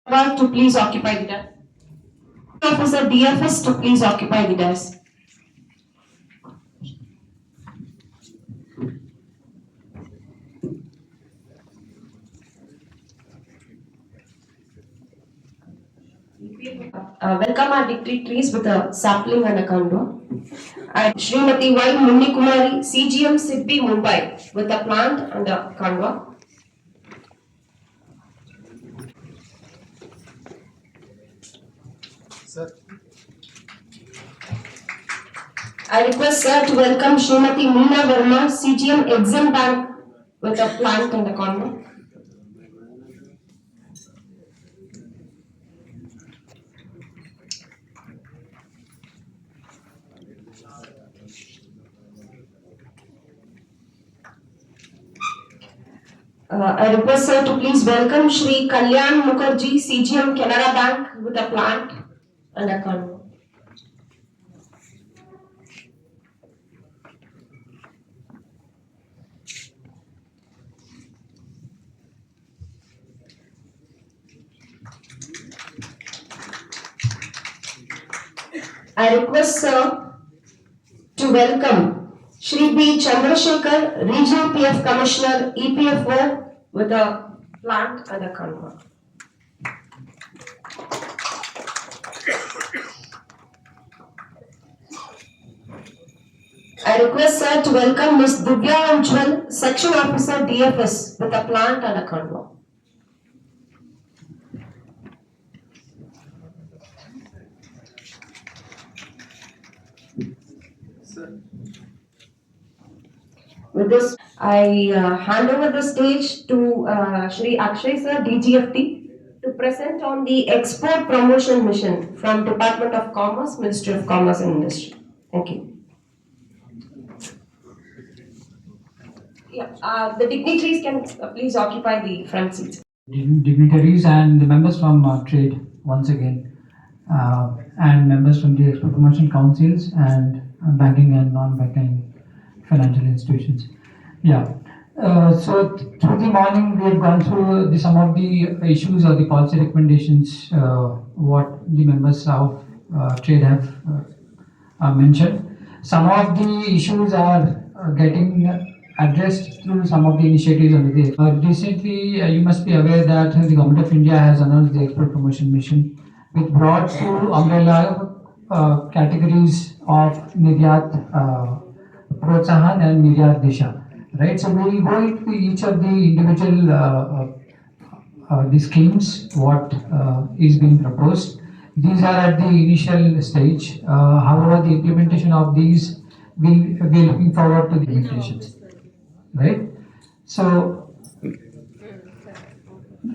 To please occupy the desk. Officer DFS to please occupy the desk. Welcome our dignitaries with a sapling and a condola. And Srimati Y. Munnikumari, CGM Siddhi Mumbai with a plant and a condola. Sir. I request sir to welcome Srimati Meena Verma, CGM Exim Bank with a plant and a condola. I request sir to please welcome Shri Kalyan Mukherjee, CGM Canara Bank with a plant and a condola. I request sir to welcome Shri B. Chandrasekhar, Regional PF Commissioner, EPFO with a plant and a condola. I request sir to welcome Ms. Divya Ujjwal, Section Officer DFS with a plant and a condola. With this, I hand over the stage to Shri Akshay sir, DGFT, to present on the export promotion mission from Department of Commerce, Ministry of Commerce and Industry. Thank you. Yeah, the dignitaries can please occupy the front seats. Dignitaries and the members from trade once again, and members from the export promotion councils and banking and non-banking financial institutions. Yeah. So through the morning we have gone through some of the issues or the policy recommendations what the members of trade have mentioned. Some of the issues are getting addressed through some of the initiatives under the recently you must be aware that the Government of India has announced the export promotion mission with broad two umbrella categories of Niryat Protsahan and Niryat Disha, right? So we will go into each of the individual the schemes what is being proposed. These are at the initial stage. However, the implementation of these we are looking forward to the implementations, right? So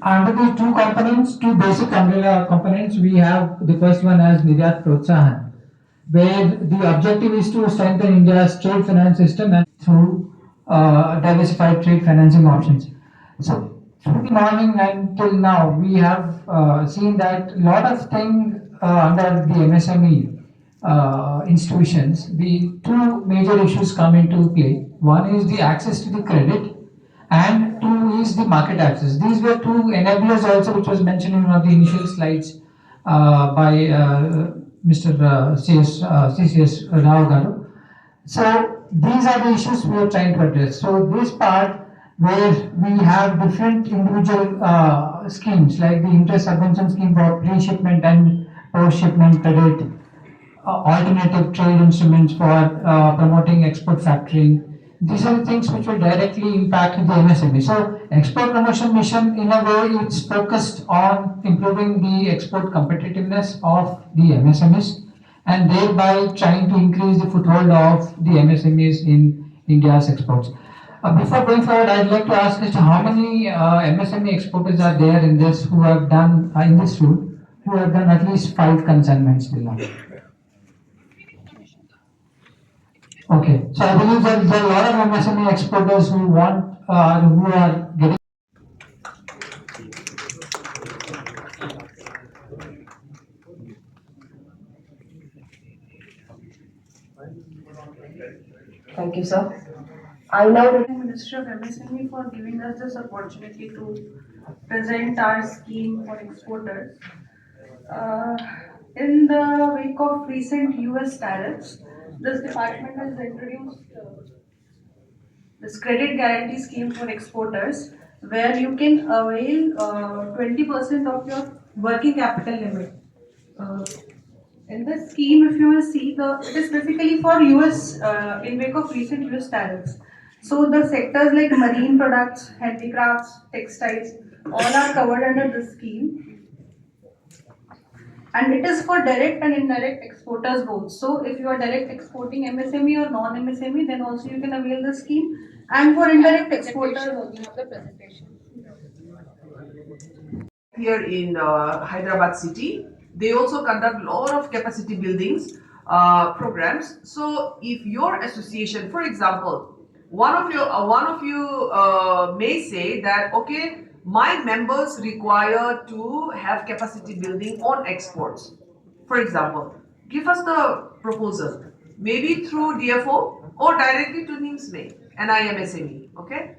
under the two components, two basic umbrella components, we have the first one as Niryat Protsahan, where the objective is to strengthen India's trade finance system and through diversified trade financing options. So through the morning until now, we have seen that a lot of things under the MSME institutions, the two major issues come into play. One is the access to the credit, and two is the market access. These were two enablers also, which was mentioned in one of the initial slides by Mr. CCS Rao Garu. So these are the issues we are trying to address. So this part where we have different individual schemes like the interest subvention scheme for pre-shipment and post-shipment credit, alternative trade instruments for promoting export factoring. These are the things which will directly impact the MSME. So export promotion mission in a way it's focused on improving the export competitiveness of the MSMEs and thereby trying to increase the foothold of the MSMEs in India's exports. Before going forward, I'd like to ask as to how many MSME exporters are there in this who have done in this route who have done at least 5 consignments till now. Okay, so I believe that there are a lot of MSME exporters who want, who are getting. Thank you, sir. I now Ministry of MSME for giving us this opportunity to present our scheme for exporters. Uh, in the wake of recent US tariffs, this department has introduced this credit guarantee scheme for exporters where you can avail 20% of your working capital limit. Uh, in this scheme, if you will see, it is specifically for US in wake of recent US tariffs. So the sectors like marine products, handicrafts, textiles, all are covered under this scheme, and it is for direct and indirect exporters both. So if you are direct exporting MSME or non-MSME, then also you can avail the scheme. And for indirect exporters, also have the presentation. Here in Hyderabad city. They also conduct a lot of capacity buildings programs. So if your association, for example, one of you may say that okay, my members require to have capacity building on exports. For example, give us the proposal, maybe through DFO or directly to NIMSME, NIMSME. Okay,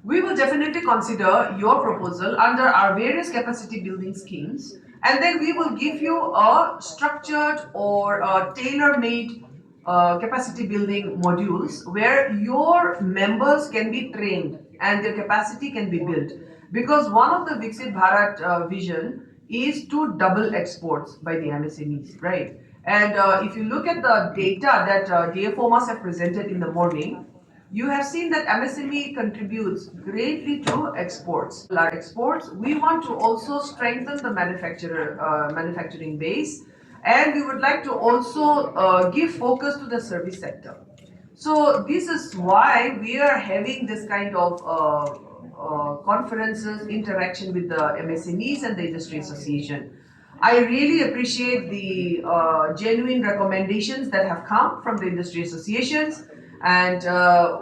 we will definitely consider your proposal under our various capacity building schemes, and then we will give you a structured or a tailor-made capacity building modules where your members can be trained and their capacity can be built. Because one of the Viksit Bharat vision is to double exports by the MSMEs, right? And if you look at the data that DFO must have presented in the morning, you have seen that MSME contributes greatly to exports. Our exports, we want to also strengthen the manufacturing base, and we would like to also give focus to the service sector. So this is why we are having this kind of conferences, interaction with the MSMEs and the industry association. I really appreciate the genuine recommendations that have come from the industry associations, and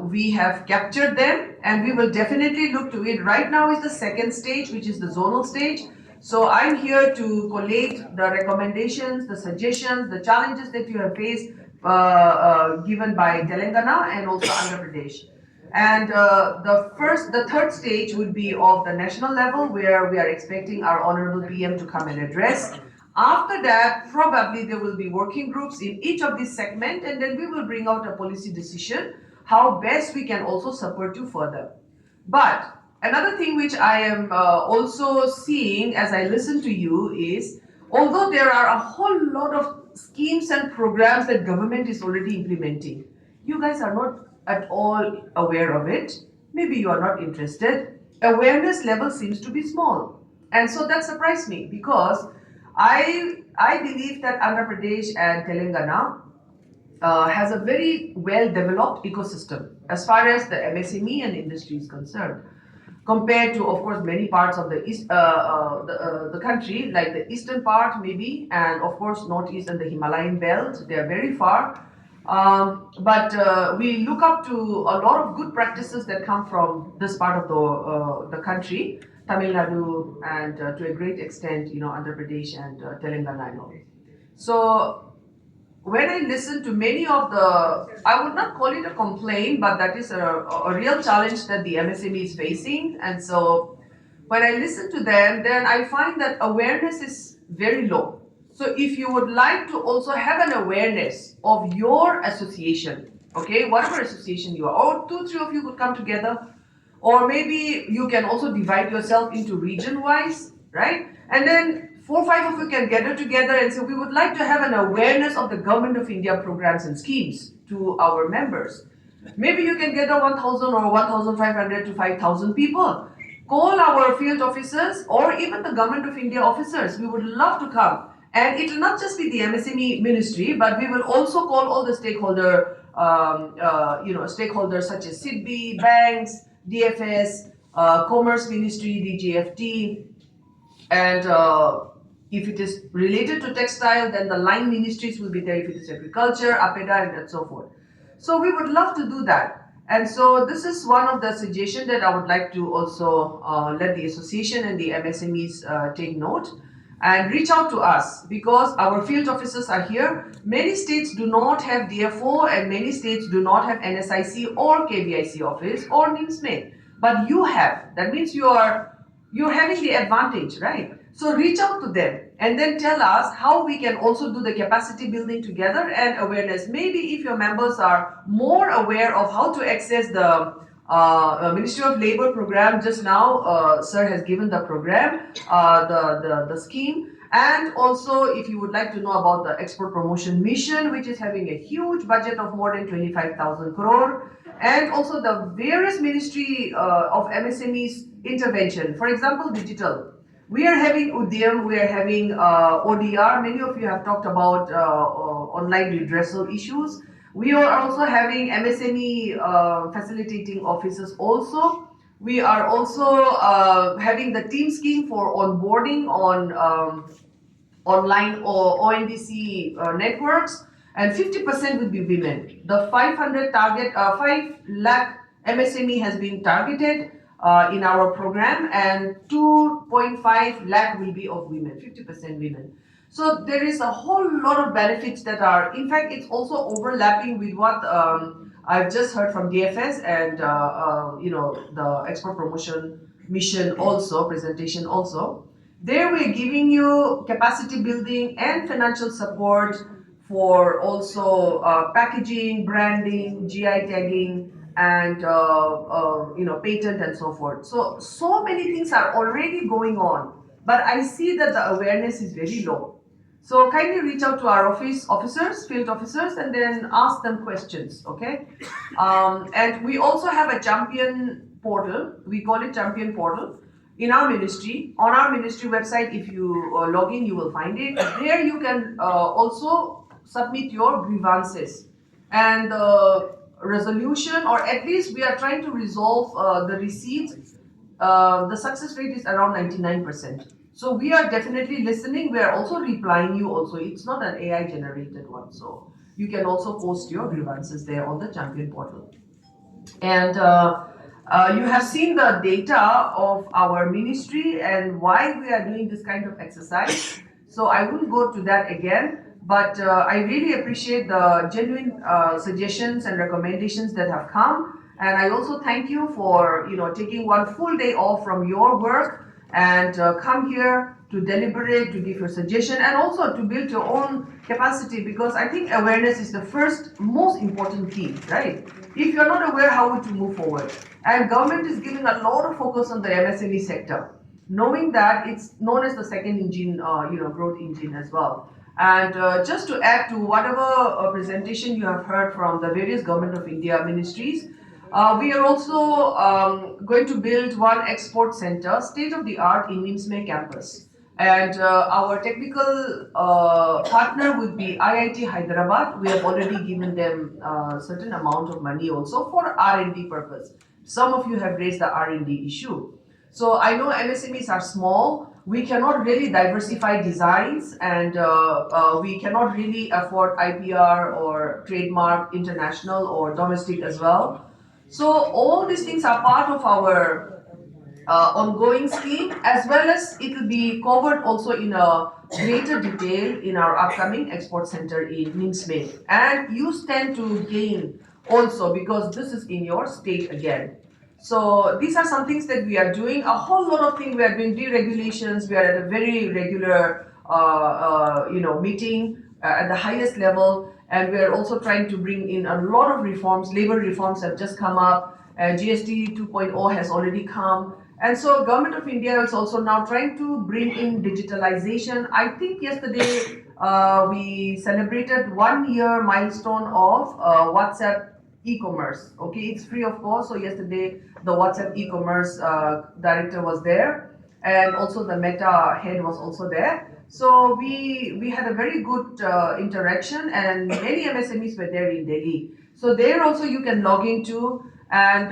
we have captured them, and we will definitely look to it. Right now is the second stage, which is the zonal stage. So I'm here to collate the recommendations, the suggestions, the challenges that you have faced given by Telangana and also Andhra Pradesh. And the third stage would be of the national level, where we are expecting our honorable PM to come and address. After that, probably there will be working groups in each of these segments, and then we will bring out a policy decision how best we can also support you further. But another thing which I am also seeing as I listen to you is, although there are a whole lot of schemes and programs that government is already implementing, you guys are not at all aware of it. Maybe you are not interested. Awareness level seems to be small. And so that surprised me, because I believe that Andhra Pradesh and Telangana has a very well developed ecosystem as far as the MSME and industry is concerned, compared to, of course, many parts of the the country, like the eastern part maybe, and of course northeast and the Himalayan belt. They are very far, but we look up to a lot of good practices that come from this part of the country, Tamil Nadu, and to a great extent, Andhra Pradesh and Telangana and all. So when I listen to many of the, I would not call it a complaint, but that is a real challenge that the MSME is facing. And so when I listen to them, then I find that awareness is very low. So if you would like to also have an awareness of your association, okay, whatever association you are, or two, three of you could come together, or maybe you can also divide yourself into region wise, right? And then 4 or 5 of you can gather together and say, we would like to have an awareness of the Government of India programs and schemes to our members. Maybe you can gather 1,000 or 1,500 to 5,000 people. Call our field officers or even the Government of India officers. We would love to come. And it will not just be the MSME ministry, but we will also call all the stakeholders such as SIDBI, banks, DFS, Commerce Ministry, DGFT, and if it is related to textile, then the line ministries will be there. If it is agriculture, APEDA, and so forth. So we would love to do that. And so this is one of the suggestions that I would like to also let the association and the MSMEs take note and reach out to us, because our field officers are here. Many states do not have DFO, and many states do not have NSIC or KVIC office or NIMSME, but you have. That means you are you're having the advantage, right? So reach out to them and then tell us how we can also do the capacity building together and awareness. Maybe if your members are more aware of how to access the Ministry of Labor program, just now, sir has given the program, the scheme. And also, if you would like to know about the Export Promotion Mission, which is having a huge budget of more than 25,000 crore, and also the various Ministry of MSMEs intervention. For example, digital. We are having Udyam, we are having ODR. Many of you have talked about online redressal issues. We are also having MSME facilitating officers also. We are also having the team scheme for onboarding on online or ONDC networks, and 50% will be women. The 500 target, 5 lakh MSME has been targeted in our program, and 2.5 lakh will be of women, 50% women. So there is a whole lot of benefits that are, in fact, it's also overlapping with what I've just heard from DFS and the Export Promotion Mission also, presentation also. There we're giving you capacity building and financial support for also packaging, branding, GI tagging, and patent and so forth. So many things are already going on, but I see that the awareness is very low. So kindly reach out to our officers, field officers, and then ask them questions. Okay, and we also have a champion portal. We call it champion portal in our ministry. On our ministry website, if you log in, you will find it. There you can also submit your grievances and resolution, or at least we are trying to resolve the receipts. The success rate is around 99%. So we are definitely listening. We are also replying you also. It's not an AI generated one. So you can also post your grievances there on the champion portal. And you have seen the data of our ministry and why we are doing this kind of exercise. So I won't go to that again, but I really appreciate the genuine suggestions and recommendations that have come. And I also thank you for taking one full day off from your work and come here to deliberate, to give your suggestion, and also to build your own capacity, because I think awareness is the first most important key, right? If you're not aware, how would you move forward? And government is giving a lot of focus on the MSME sector, knowing that it's known as the second engine, growth engine as well. And just to add to whatever presentation you have heard from the various Government of India ministries, we are also going to build one export center, state of the art, in MSME campus. And our technical partner would be IIT Hyderabad. We have already given them a certain amount of money also for R&D purpose. Some of you have raised the R&D issue. So I know MSMEs are small. We cannot really diversify designs, and we cannot really afford IPR or trademark, international or domestic as well. So all these things are part of our ongoing scheme, as well as it will be covered also in a greater detail in our upcoming export center in MSME. And you stand to gain also, because this is in your state again. So these are some things that we are doing. A whole lot of things we are doing. Deregulations. We are at a very regular, meeting at the highest level, and we are also trying to bring in a lot of reforms. Labor reforms have just come up. GST 2.0 has already come. And so Government of India is also now trying to bring in digitalization. I think yesterday we celebrated 1 year milestone of WhatsApp e-commerce. Okay, it's free of cost. So yesterday the WhatsApp e-commerce director was there, and also the Meta head was also there. So we had a very good interaction, and many MSMEs were there in Delhi. So there also you can log into, and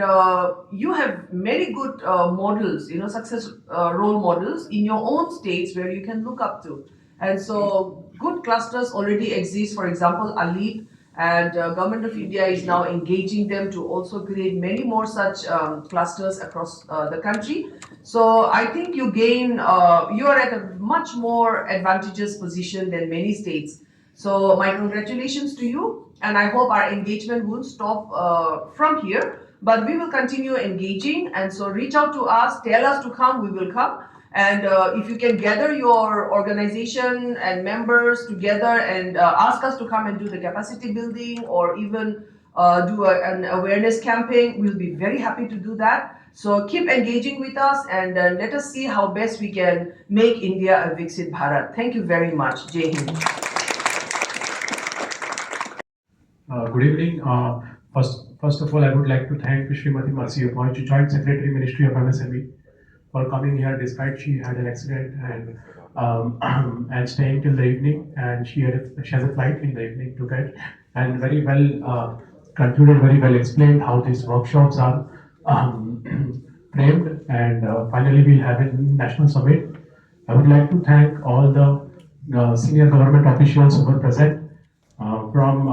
you have many good models, success role models in your own states where you can look up to. And so good clusters already exist. For example, Alip, and Government of India is now engaging them to also create many more such clusters across the country. So I think you are at a much more advantageous position than many states. So my congratulations to you, and I hope our engagement won't stop from here. but we will continue engaging. And so reach out to us, tell us to come, we will come. And if you can gather your organization and members together and ask us to come and do the capacity building or even do an awareness campaign, we'll be very happy to do that. So keep engaging with us and let us see how best we can make India a Viksit Bharat. Thank you very much. Jai Hind. Good evening. First of all, I would like to thank Srimati Mercy Appoint, Joint Secretary, Ministry of MSME, for coming here despite she had an accident and staying till the evening. And she has a flight in the evening to get, and very well concluded, very well explained how these workshops are framed. And finally, we'll have a national summit. I would like to thank all the senior government officials who were present from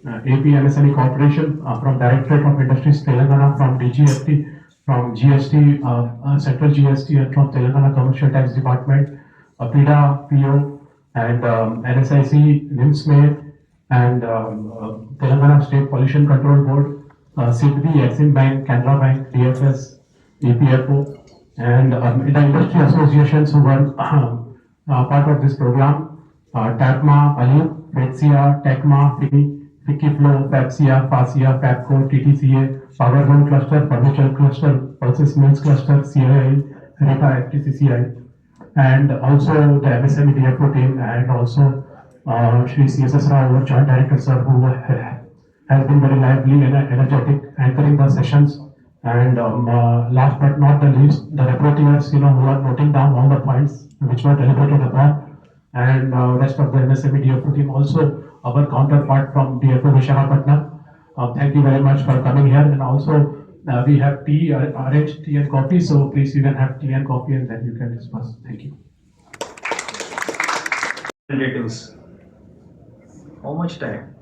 AP MSME Corporation, from Directorate of Industries Telangana, from DGFT, from GST, Central GST, and from Telangana Commercial Tax Department, PIDA, PO, and NSIC, NIMSME, and Telangana State Pollution Control Board, CIDBI, Exim Bank, Canara Bank, DFS, EPFO, and the industry associations who were part of this program, TAPMA, ALU, FEDSIA, TECMA, FIMI, FICIFLO, FAPSIA, FASIA, FAPCO, TTCA, Power Zone Cluster, Furniture Cluster, Pulses Mills Cluster, CII, RETA, FTCCI, and also the MSME DFO team, and also Shri CSS Rao, our Joint Director, sir, who has been very lively and energetic anchoring the sessions. And last but not the least, the reporters, who are noting down all the points which were deliberated upon, and rest of the MSME DFO team, also our counterpart from DFO Vishakhapatnam. Thank you very much for coming here, and also we have tea, arranged tea and coffee, so please you can have tea and coffee and then you can discuss. Thank you. Relatives. How much time?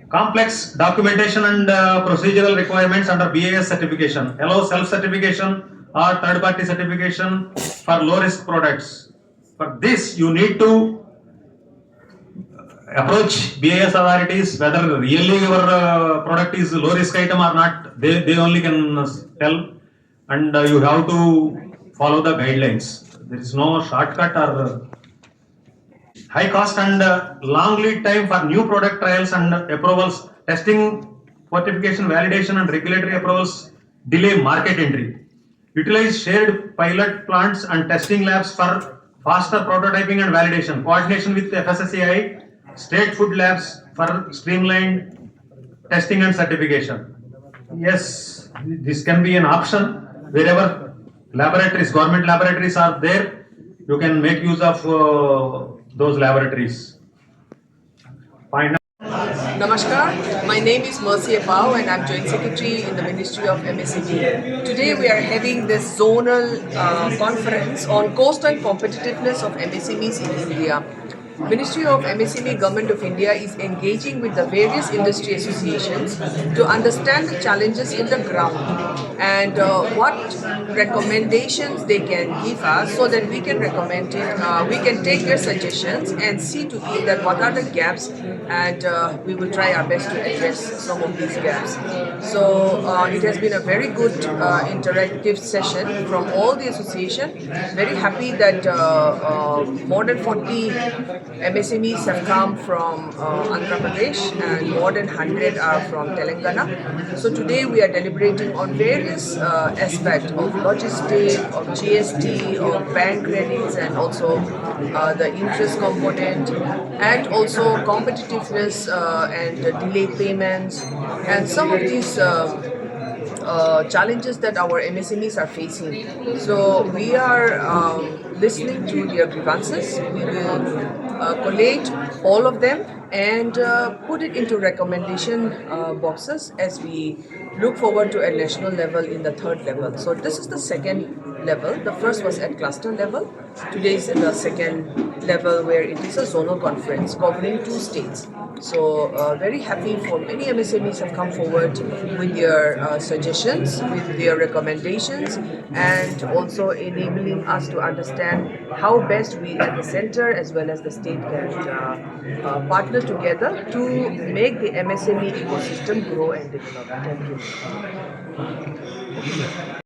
Complex documentation and procedural requirements under BAS certification. Allow self-certification or third-party certification for low-risk products. For this, you need to approach BAS authorities whether really your product is low-risk item or not. They only can tell, and you have to follow the guidelines. There is no shortcut or high cost and long lead time for new product trials and approvals, testing, certification, validation, and regulatory approvals delay market entry. Utilize shared pilot plants and testing labs for faster prototyping and validation. Coordination with FSSAI, state food labs for streamlined testing and certification. Yes, this can be an option wherever laboratories, government laboratories are there. You can make use of those laboratories. Find Namaskar, my name is Mercy Apau and I'm Joint Secretary in the Ministry of MSME. Today we are having this zonal conference on cost and competitiveness of MSMEs in India. Ministry of MSME Government of India is engaging with the various industry associations to understand the challenges in the ground and what recommendations they can give us so that we can recommend it, we can take their suggestions and see to it that what are the gaps, and we will try our best to address some of these gaps. So it has been a very good interactive session from all the association. Very happy that more than 40 MSMEs have come from Andhra Pradesh and more than 100 are from Telangana. So today we are deliberating on various aspects of logistics, of GST, of bank credits, and also the interest component, and also competitiveness and delayed payments, and some of these challenges that our MSMEs are facing. So we are listening to their grievances. We will collate all of them and put it into recommendation boxes as we look forward to a national level in the third level. So this is the second level. The first was at cluster level. Today is the second level where it is a zonal conference covering 2 states. So very happy for many MSMEs have come forward with their suggestions, with their recommendations, and also enabling us to understand how best we at the center as well as the state can partner together to make the MSME ecosystem grow and develop. Thank you.